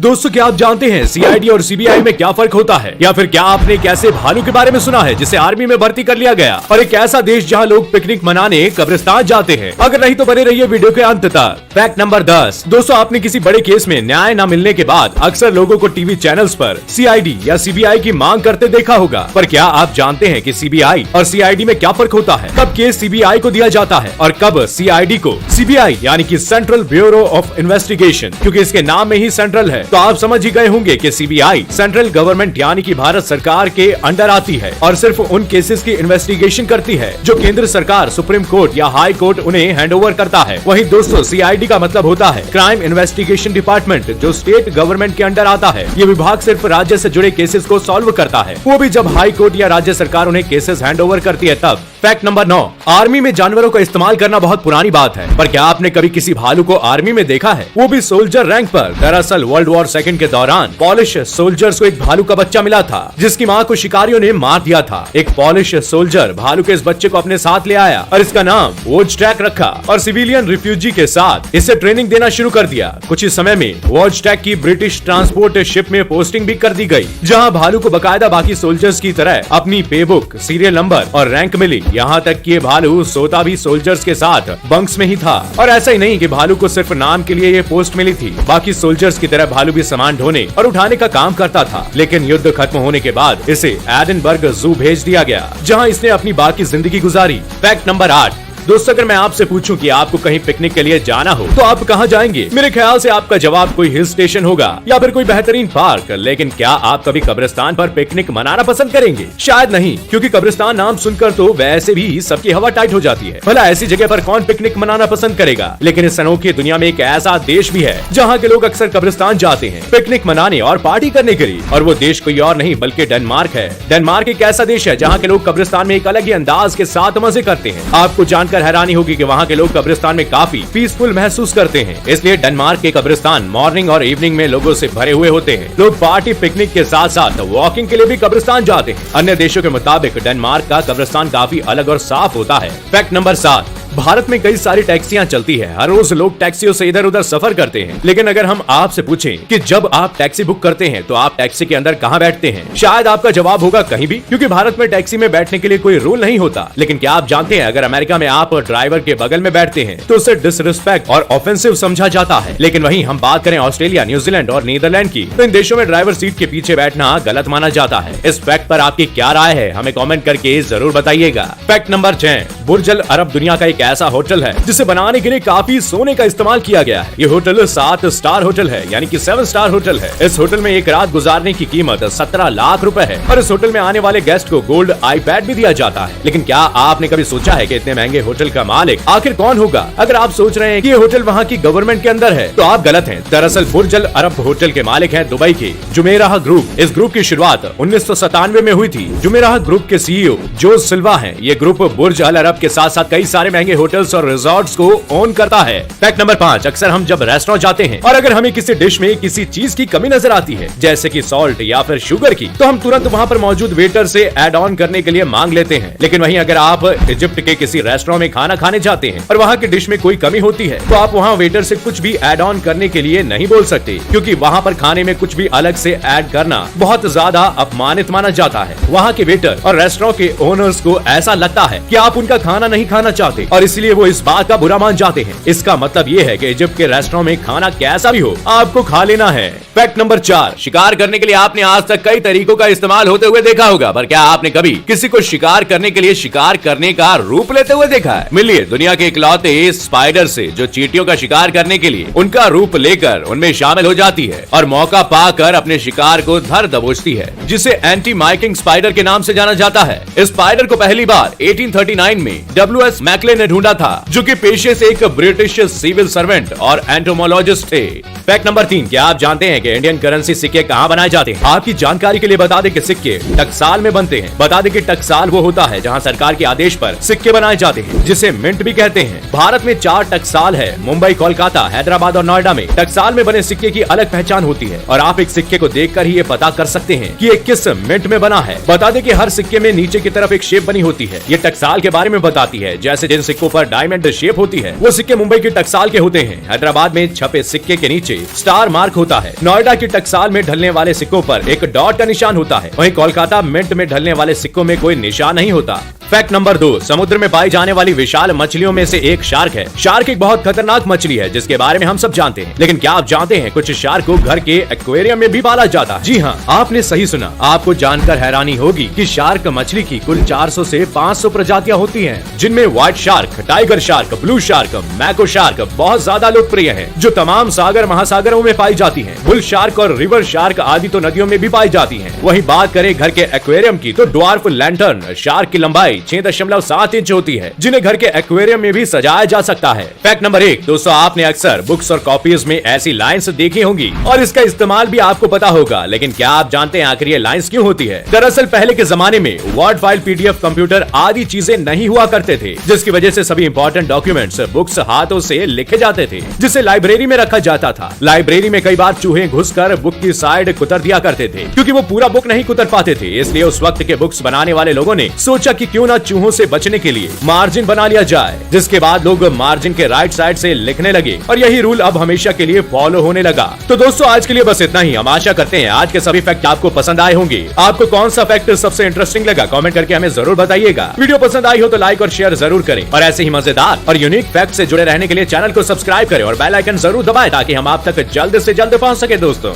दोस्तों, क्या आप जानते हैं सीआईडी और सीबीआई में क्या फर्क होता है? या फिर क्या आपने एक ऐसे भालू के बारे में सुना है जिसे आर्मी में भर्ती कर लिया गया और एक ऐसा देश जहां लोग पिकनिक मनाने कब्रिस्तान जाते हैं? अगर नहीं तो बने रहिए वीडियो के अंत तक। Fact number 10। दोस्तों, आपने किसी बड़े केस में न्याय न मिलने के बाद अक्सर लोगों को टीवी चैनल्स पर सीआईडी या सीबीआई की मांग करते देखा होगा, पर क्या आप जानते हैं कि सीबीआई और सीआईडी में क्या फर्क होता है? कब केस सीबीआई को दिया जाता है और कब सीआईडी को? सीबीआई यानी कि सेंट्रल ब्यूरो ऑफ इन्वेस्टिगेशन, क्योंकि इसके नाम में ही सेंट्रल है, तो आप समझ ही गए होंगे कि सीबीआई सेंट्रल गवर्नमेंट यानी कि भारत सरकार के अंडर आती है और सिर्फ उन केसेस की इन्वेस्टिगेशन करती है जो केंद्र सरकार, सुप्रीम कोर्ट या हाई कोर्ट उन्हें हैंडओवर करता है। वहीं दोस्तों, सीआईडी का मतलब होता है क्राइम इन्वेस्टिगेशन डिपार्टमेंट, जो स्टेट गवर्नमेंट के अंडर आता है। ये विभाग सिर्फ राज्य से जुड़े केसेस को सॉल्व करता है, वो भी जब हाई कोर्ट या राज्य सरकार उन्हें केसेस हैंडओवर करती है तब। Fact number 9। आर्मी में जानवरों का इस्तेमाल करना बहुत पुरानी बात है, पर क्या आपने कभी किसी भालू को आर्मी में देखा है, वो भी सोल्जर रैंक पर? दरअसल वर्ल्ड वॉर सेकंड के दौरान पॉलिश सोल्जर्स को एक भालू का बच्चा मिला था जिसकी मां को शिकारियों ने मार दिया था। एक पॉलिश सोल्जर भालू के इस बच्चे को अपने साथ ले आया और इसका नाम वॉचटैग रखा और सिविलियन रिफ्यूजी के साथ इसे ट्रेनिंग देना शुरू कर दिया। कुछ ही समय में वॉचटैग की ब्रिटिश ट्रांसपोर्ट शिप में पोस्टिंग भी कर दी गई, जहां भालू को बकायदा बाकी सोल्जर्स की तरह अपनी पे बुक, सीरियल नंबर और रैंक मिली। यहाँ तक कि ये भालू सोता भी सोल्जर्स के साथ बंक्स में ही था। और ऐसा ही नहीं कि भालू को सिर्फ नाम के लिए ये पोस्ट मिली थी, बाकी सोल्जर्स की तरह भालू भी सामान ढोने और उठाने का काम करता था। लेकिन युद्ध खत्म होने के बाद इसे एडिनबर्ग जू भेज दिया गया, जहां इसने अपनी बाकी जिंदगी गुजारी। Fact number 8। दोस्तों, अगर मैं आपसे पूछूं कि आपको कहीं पिकनिक के लिए जाना हो तो आप कहां जाएंगे? मेरे ख्याल से आपका जवाब कोई हिल स्टेशन होगा या फिर कोई बेहतरीन पार्क। लेकिन क्या आप कभी कब्रिस्तान पर पिकनिक मनाना पसंद करेंगे? शायद नहीं, क्योंकि कब्रिस्तान नाम सुनकर तो वैसे भी सबकी हवा टाइट हो जाती है। भला ऐसी जगह पर कौन पिकनिक मनाना पसंद करेगा? लेकिन इस अनोखी दुनिया में एक ऐसा देश भी है जहाँ के लोग अक्सर कब्रिस्तान जाते हैं पिकनिक मनाने और पार्टी करने के लिए, और वो देश कोई और नहीं बल्कि डेनमार्क है। डेनमार्क एक ऐसा देश है जहाँ के लोग कब्रिस्तान में एक अलग ही अंदाज के साथ मजे करते हैं। आपको जानकर हैरानी होगी कि वहाँ के लोग कब्रिस्तान में काफी पीसफुल महसूस करते हैं। इसलिए डेनमार्क के कब्रिस्तान मॉर्निंग और इवनिंग में लोगों से भरे हुए होते हैं। लोग पार्टी, पिकनिक के साथ साथ वॉकिंग के लिए भी कब्रिस्तान जाते हैं। अन्य देशों के मुताबिक डेनमार्क का कब्रिस्तान काफी अलग और साफ होता है। Fact number 7। भारत में कई सारी टैक्सियां चलती है। हर रोज लोग टैक्सियों से इधर उधर सफर करते हैं। लेकिन अगर हम आपसे पूछें कि जब आप टैक्सी बुक करते हैं तो आप टैक्सी के अंदर कहां बैठते हैं, शायद आपका जवाब होगा कहीं भी, क्योंकि भारत में टैक्सी में बैठने के लिए कोई रूल नहीं होता। लेकिन क्या आप जानते हैं, अगर अमेरिका में आप ड्राइवर के बगल में बैठते हैं तो उसे डिसरिस्पेक्ट और ऑफेंसिव समझा जाता है। लेकिन वहीं हम बात करें ऑस्ट्रेलिया, न्यूजीलैंड और नीदरलैंड की, तो इन देशों में ड्राइवर सीट के पीछे बैठना गलत माना जाता है। इस फैक्ट पर आपकी क्या राय है, हमें कॉमेंट करके जरूर बताइएगा। Fact number 6। बुर्ज अल अरब दुनिया का एक ऐसा होटल है जिसे बनाने के लिए काफी सोने का इस्तेमाल किया गया है। ये होटल 7 स्टार होटल है, यानी कि 7 स्टार होटल है। इस होटल में एक रात गुजारने की कीमत 17 लाख रुपए है और इस होटल में आने वाले गेस्ट को गोल्ड आईपैड भी दिया जाता है। लेकिन क्या आपने कभी सोचा है कि इतने महंगे होटल का मालिक आखिर कौन होगा? अगर आप सोच रहे हैं कि ये होटल वहाँ की गवर्नमेंट के अंदर है तो आप गलत हैं। दरअसल बुर्ज अल अरब होटल के मालिक है दुबई के जुमेराह ग्रुप। इस ग्रुप की शुरुआत 1997 में हुई थी। जुमेराह ग्रुप के सीईओ जो सिल्वा है। ये ग्रुप बुर्ज अल अरब के साथ साथ कई सारे महंगे होटल्स और रिजॉर्ट्स को ओन करता है। Fact number 5। अक्सर हम जब रेस्टोरेंट जाते हैं और अगर हमें किसी डिश में किसी चीज की कमी नजर आती है, जैसे कि सॉल्ट या फिर शुगर की, तो हम तुरंत वहाँ पर मौजूद वेटर से ऐड ऑन करने के लिए मांग लेते हैं। लेकिन वहीं अगर आप इजिप्ट के किसी रेस्टोरेंट में खाना खाने जाते हैं और वहाँ की डिश में कोई कमी होती है तो आप वहाँ वेटर से कुछ भी ऐड ऑन करने के लिए नहीं बोल सकते, क्योंकि वहाँ पर खाने में कुछ भी अलग से ऐड करना बहुत ज्यादा अपमानित माना जाता है। वहाँ के वेटर और रेस्टोरेंट के ओनर्स को ऐसा लगता है कि आप उनका खाना नहीं खाना चाहते और इसलिए वो इस बात का बुरा मान जाते हैं। इसका मतलब ये है कि इजिप्ट के रेस्टोरेंट में खाना कैसा भी हो आपको खा लेना है। Fact number 4। शिकार करने के लिए आपने आज तक कई तरीकों का इस्तेमाल होते हुए देखा होगा, पर क्या आपने कभी किसी को शिकार करने के लिए शिकार करने का रूप लेते हुए देखा है? मिलिए दुनिया के इकलौते स्पाइडर से जो चींटियों का शिकार करने के लिए उनका रूप लेकर उनमें शामिल हो जाती है और मौका पाकर अपने शिकार को धर दबोचती है, जिसे एंटी माइकिंग स्पाइडर के नाम से जाना जाता है। इस स्पाइडर को पहली बार 1839 में W.S. मैकले ने ढूंढा था, जो कि पेशे से एक ब्रिटिश सिविल सर्वेंट और एंटोमोलॉजिस्ट थे। Fact number 3। क्या आप जानते हैं कि इंडियन करेंसी सिक्के कहाँ बनाए जाते हैं? आपकी जानकारी के लिए बता दें कि सिक्के टकसाल में बनते हैं। बता दें कि टकसाल वो होता है जहाँ सरकार के आदेश पर सिक्के बनाए जाते हैं, जिसे मिंट भी कहते हैं। भारत में 4 टकसाल है, मुंबई, कोलकाता, हैदराबाद और नोएडा में। टकसाल में बने सिक्के की अलग पहचान होती है और आप एक सिक्के को देखकर ही ये पता कर सकते हैं कि ये किस मिंट में बना है। बता दें कि हर सिक्के में नीचे की तरफ एक शेप बनी होती है। ये टकसाल के बारे में बताती है। जैसे जिन सिक्के सिक्कों पर डायमंड शेप होती है वो सिक्के मुंबई की टकसाल के होते हैं। हैदराबाद में छपे सिक्के के नीचे स्टार मार्क होता है। नोएडा की टकसाल में ढलने वाले सिक्कों पर एक डॉट का निशान होता है। वहीं कोलकाता मिंट में ढलने वाले सिक्कों में कोई निशान नहीं होता। फैक्ट नंबर 2, समुद्र में पाई जाने वाली विशाल मछलियों में से एक शार्क है। शार्क एक बहुत खतरनाक मछली है जिसके बारे में हम सब जानते हैं, लेकिन क्या आप जानते हैं कुछ शार्क को घर के एक्वेरियम में भी पाला जाता है। जी हाँ, आपने सही सुना। आपको जानकर हैरानी होगी कि शार्क मछली की कुल 400 से 500 प्रजातियां होती हैं, जिनमें white shark, tiger shark, blue shark, mako shark बहुत ज्यादा लोकप्रिय है, जो तमाम सागर महासागरों में पाई जाती है। बुल शार्क और रिवर शार्क आदि तो नदियों में भी पाई जाती है। वहीं बात करें घर के एक्वेरियम की तो ड्वार्फ लैंटर्न शार्क की लंबाई 6.7 इंच होती है, जिन्हें घर के एक्वेरियम में भी सजाया जा सकता है। फैक्ट नंबर 1, दोस्तों आपने अक्सर बुक्स और कॉपीज में ऐसी लाइंस देखी होंगी और इसका इस्तेमाल भी आपको पता होगा, लेकिन क्या आप जानते हैं आखिर ये लाइंस क्यों होती है? दरअसल पहले के जमाने में वर्ड फाइल, पीडीएफ, कंप्यूटर आदि चीजें नहीं हुआ करते थे, जिसकी वजह से सभी इंपॉर्टेंट डॉक्यूमेंट्स, बुक्स हाथों से लिखे जाते थे, जिसे लाइब्रेरी में रखा जाता था। लाइब्रेरी में कई बार चूहे घुसकर बुक की साइड कुतर दिया करते थे, क्योंकि वो पूरा बुक नहीं कुतर पाते थे। इसलिए उस वक्त के बुक्स बनाने वाले लोगों ने सोचा कि क्यों ना चूहों से बचने के लिए मार्जिन बना लिया जाए, जिसके बाद लोग मार्जिन के राइट साइड से लिखने लगे और यही रूल अब हमेशा के लिए फॉलो होने लगा। तो दोस्तों आज के लिए बस इतना ही। हम आशा करते हैं आज के सभी फैक्ट आपको पसंद आए होंगे। आपको कौन सा फैक्ट सबसे इंटरेस्टिंग लगा कमेंट करके हमें जरूर बताइएगा। वीडियो पसंद आई हो तो लाइक और शेयर जरूर करें और ऐसे ही मजेदार और यूनिक फैक्ट से जुड़े रहने के लिए चैनल को सब्सक्राइब करें और बेल आइकन जरूर दबाएं ताकि हम आप तक जल्द से जल्द पहुंच सके दोस्तों।